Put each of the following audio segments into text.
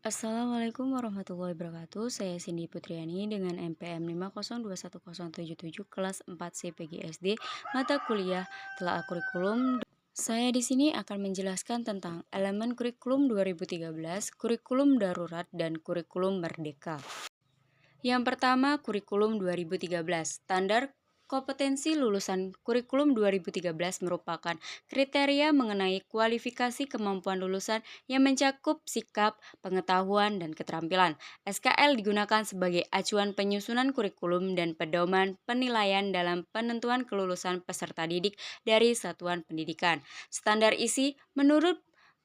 Assalamualaikum warahmatullahi wabarakatuh. Saya Cindy Putriani dengan NPM 5021077 kelas 4 CPGSD mata kuliah telah kurikulum. Saya di sini akan menjelaskan tentang elemen kurikulum 2013, kurikulum darurat dan kurikulum merdeka. Yang pertama, kurikulum 2013. Standar kompetensi lulusan kurikulum 2013 merupakan kriteria mengenai kualifikasi kemampuan lulusan yang mencakup sikap, pengetahuan, dan keterampilan. SKL digunakan sebagai acuan penyusunan kurikulum dan pedoman penilaian dalam penentuan kelulusan peserta didik dari satuan pendidikan. Standar isi menurut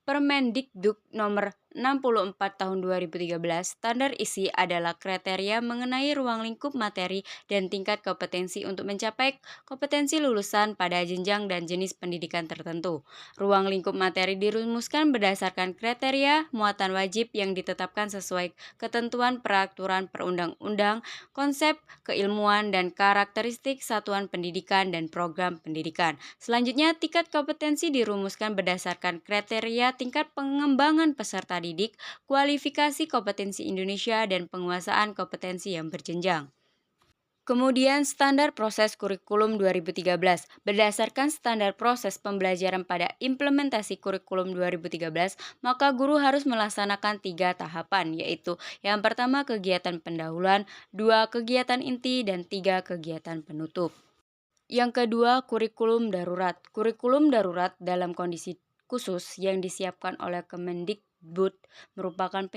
Permendikbud nomor 64 tahun 2013, standar isi adalah kriteria mengenai ruang lingkup materi dan tingkat kompetensi untuk mencapai kompetensi lulusan pada jenjang dan jenis pendidikan tertentu. Ruang lingkup materi dirumuskan berdasarkan kriteria muatan wajib yang ditetapkan sesuai ketentuan peraturan perundang-undang, konsep keilmuan dan karakteristik satuan pendidikan dan program pendidikan. Selanjutnya, tingkat kompetensi dirumuskan berdasarkan kriteria tingkat pengembangan peserta didik, kualifikasi kompetensi Indonesia, dan penguasaan kompetensi yang berjenjang. Kemudian standar proses kurikulum 2013. Berdasarkan standar proses pembelajaran pada implementasi kurikulum 2013, maka guru harus melaksanakan 3 tahapan, yaitu yang pertama kegiatan pendahuluan, 2 kegiatan inti, dan 3 kegiatan penutup. Yang kedua, kurikulum darurat. Kurikulum darurat dalam kondisi khusus yang disiapkan oleh Kemendikbud merupakan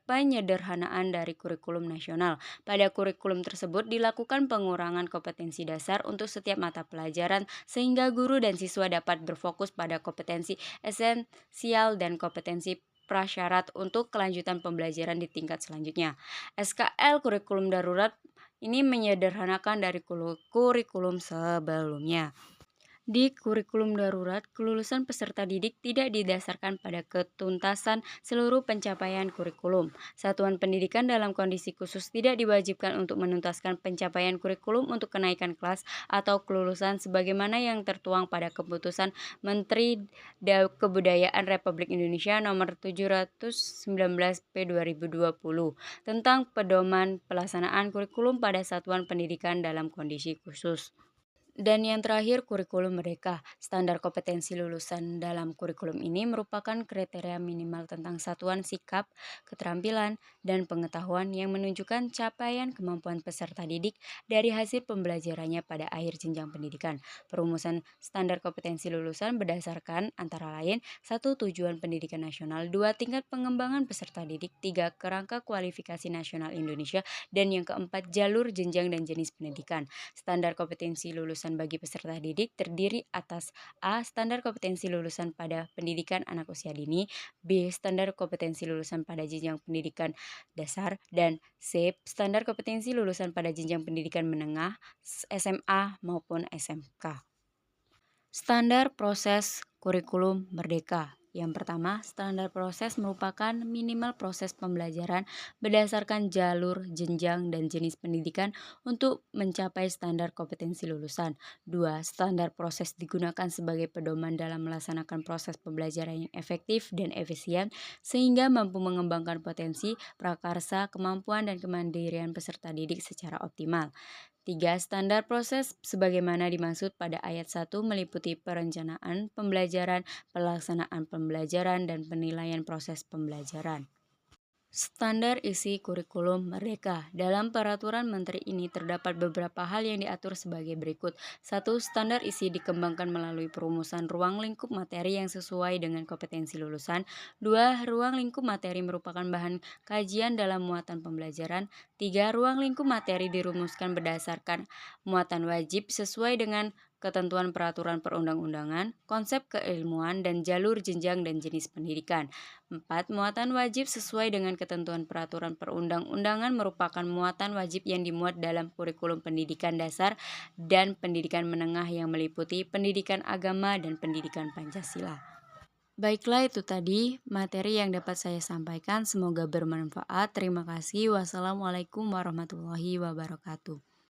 penyederhanaan dari kurikulum nasional. Pada kurikulum tersebut dilakukan pengurangan kompetensi dasar untuk setiap mata pelajaran sehingga guru dan siswa dapat berfokus pada kompetensi esensial dan kompetensi prasyarat untuk kelanjutan pembelajaran di tingkat selanjutnya. SKL kurikulum darurat ini menyederhanakan dari kurikulum sebelumnya. Di kurikulum darurat, kelulusan peserta didik tidak didasarkan pada ketuntasan seluruh pencapaian kurikulum. Satuan pendidikan dalam kondisi khusus tidak diwajibkan untuk menuntaskan pencapaian kurikulum untuk kenaikan kelas atau kelulusan sebagaimana yang tertuang pada keputusan Menteri Kebudayaan Republik Indonesia nomor 719 P/2020 tentang pedoman pelaksanaan kurikulum pada satuan pendidikan dalam kondisi khusus. Dan yang terakhir, kurikulum merdeka. Standar kompetensi lulusan dalam kurikulum ini merupakan kriteria minimal tentang satuan sikap, keterampilan, dan pengetahuan yang menunjukkan capaian kemampuan peserta didik dari hasil pembelajarannya pada akhir jenjang pendidikan. Perumusan standar kompetensi lulusan berdasarkan antara lain 1. Tujuan pendidikan nasional, 2. Tingkat pengembangan peserta didik, 3. Kerangka kualifikasi nasional Indonesia, dan yang keempat, jalur jenjang dan jenis pendidikan. Standar kompetensi lulusan bagi peserta didik terdiri atas A. Standar kompetensi lulusan pada pendidikan anak usia dini, B. Standar kompetensi lulusan pada jenjang pendidikan dasar, dan C. Standar kompetensi lulusan pada jenjang pendidikan menengah, SMA maupun SMK. Standar proses kurikulum merdeka. Yang pertama, standar proses merupakan minimal proses pembelajaran berdasarkan jalur, jenjang, dan jenis pendidikan untuk mencapai standar kompetensi lulusan. 2. Standar proses digunakan sebagai pedoman dalam melaksanakan proses pembelajaran yang efektif dan efisien sehingga mampu mengembangkan potensi, prakarsa, kemampuan, dan kemandirian peserta didik secara optimal. 3. Standar proses sebagaimana dimaksud pada ayat 1 meliputi perencanaan pembelajaran, pelaksanaan pembelajaran, dan penilaian proses pembelajaran. Standar isi kurikulum merdeka. Dalam peraturan menteri ini terdapat beberapa hal yang diatur sebagai berikut. 1. Standar isi dikembangkan melalui perumusan ruang lingkup materi yang sesuai dengan kompetensi lulusan. 2. Ruang lingkup materi merupakan bahan kajian dalam muatan pembelajaran. 3. Ruang lingkup materi dirumuskan berdasarkan muatan wajib sesuai dengan ketentuan peraturan perundang-undangan, konsep keilmuan, dan jalur jenjang dan jenis pendidikan. 4. Muatan wajib sesuai dengan ketentuan peraturan perundang-undangan merupakan muatan wajib yang dimuat dalam kurikulum pendidikan dasar dan pendidikan menengah yang meliputi pendidikan agama dan pendidikan Pancasila. Baiklah, itu tadi materi yang dapat saya sampaikan. Semoga bermanfaat. Terima kasih. Wassalamualaikum warahmatullahi wabarakatuh.